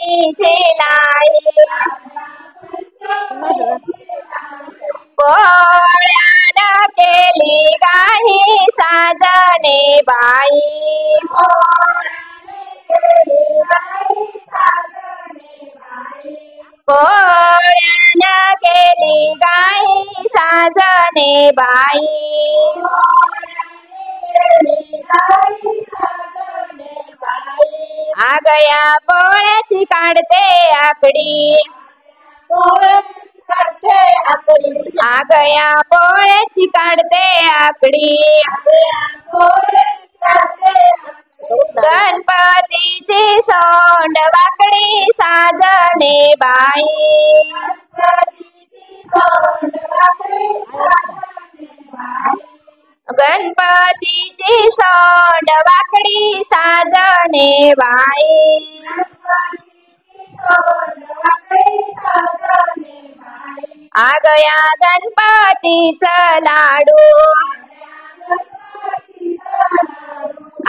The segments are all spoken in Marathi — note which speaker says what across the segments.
Speaker 1: लाई पोळ्यानं केली गाई साजने बाई पोळ्यानं केली गाई साजने बाई आगया पोळ्याची काढते आकडी आगया पोळ्याची काढते आकडी गणपतीची सोंड वाकडी साजने बाई गणपतीची सोंड वाकडी साजने बाई आगया गणपतीचं लाडू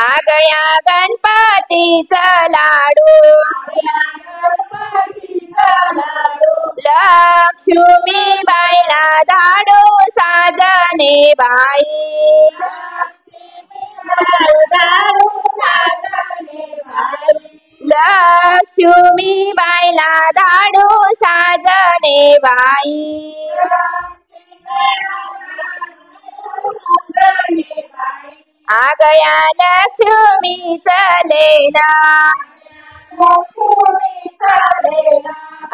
Speaker 1: आगया गणपतीचं लाडू लक्ष्मी बाईला धाडू साजने बाई लक्ष्मी बाईला धाडू साजने बाई आगया लक्ष्मीचं लेणं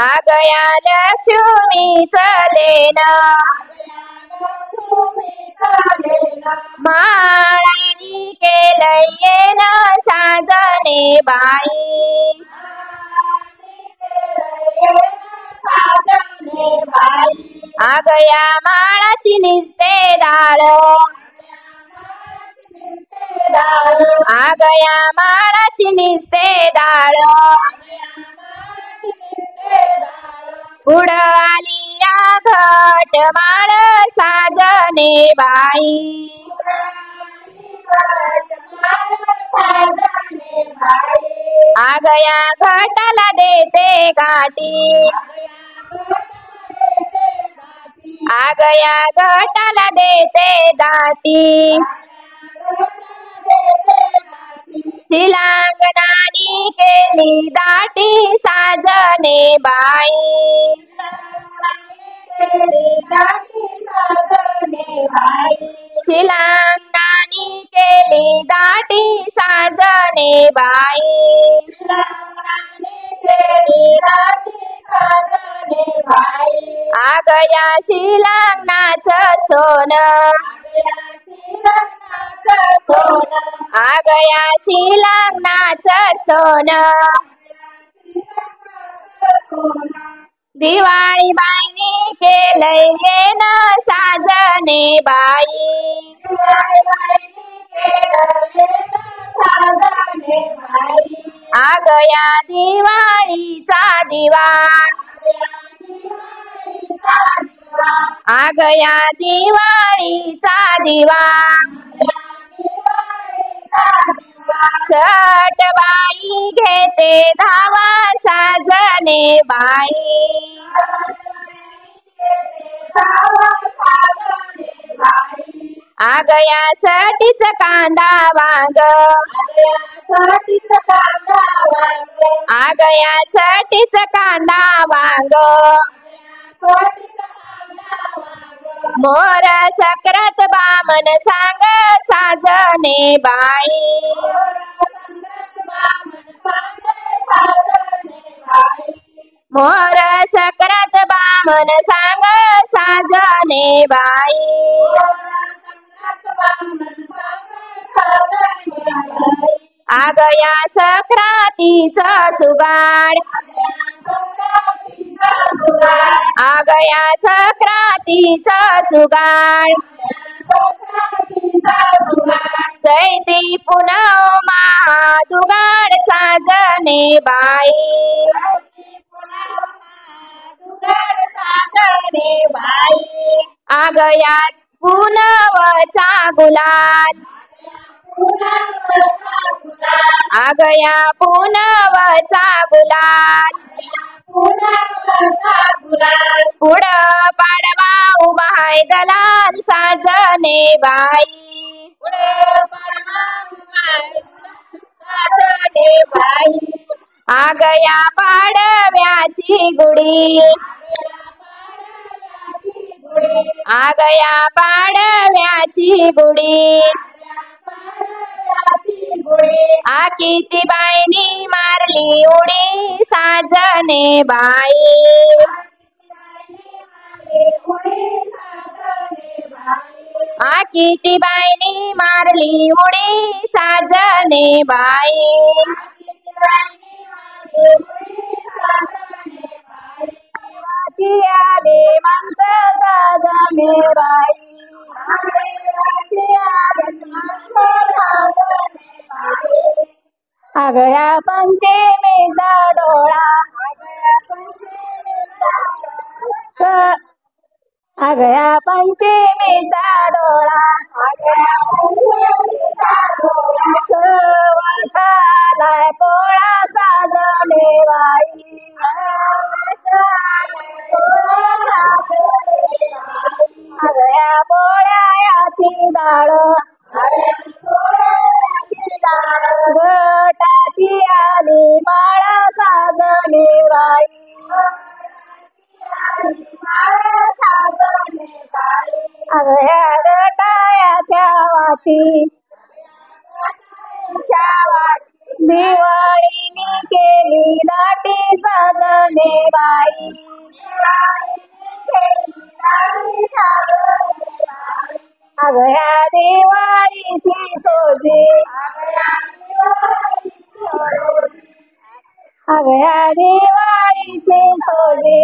Speaker 1: आगया लक्ष्मीचं लेणं माळानी केलंय येणं साजने बाई आगया माळाची निसते डाळ आगया माळाची निसते डाळ उडवाली या घट माळ साजने बाई आगया घटाला देते गाठी आगया घटाला देते दाटी शिलांगणानी केली दाटी साजने बाई शिलांगणानी केली दाटी साजने बाई आगया शिलांगणाचं सोनं आगया शिलांगणाचं सोनं दिवाळी बाईनी केलंय येणं साजने बाई आगया दिवाळीचा दिवा आगया दिवाळीचा दिवा सट बाई घेते धावा साजने बाई आगया सटीच कांदा वांग आगया सटीच कांदा वांग मोर सक्रात बामन सांग साजने बाई मोर सक्रात बामन सांग साजने बाई आगया सक्रातीचं सुगाड आगया सक्रातीचं सुगाड चैती पुनवमा दुगाड साजने बाई आगया पुनवचा गुलाल आगया पुनवचा गुलाल पुढं पाडवा उभा हाय दलाल साजने बाई आगया पाडव्याची गुढी आगया पाडव्याची गुढी किती बाईनी मारली उडी साजने बाई किती बाईनी मारली उडी साजने बाई
Speaker 2: आले माणसं साजने बाई आगया पंचमीचा डोळा आगया पंचमीचा डोळा सवासालाय पोळा साजने बाई आगया पोळ्याची डाळ गटाची आली माळा साजने बाई आगया गटायाच्या वाती दिवाळीनी केली दाटी साजने बाई आगया दिवाळीची सोजी आगया दिवाळीची सोजी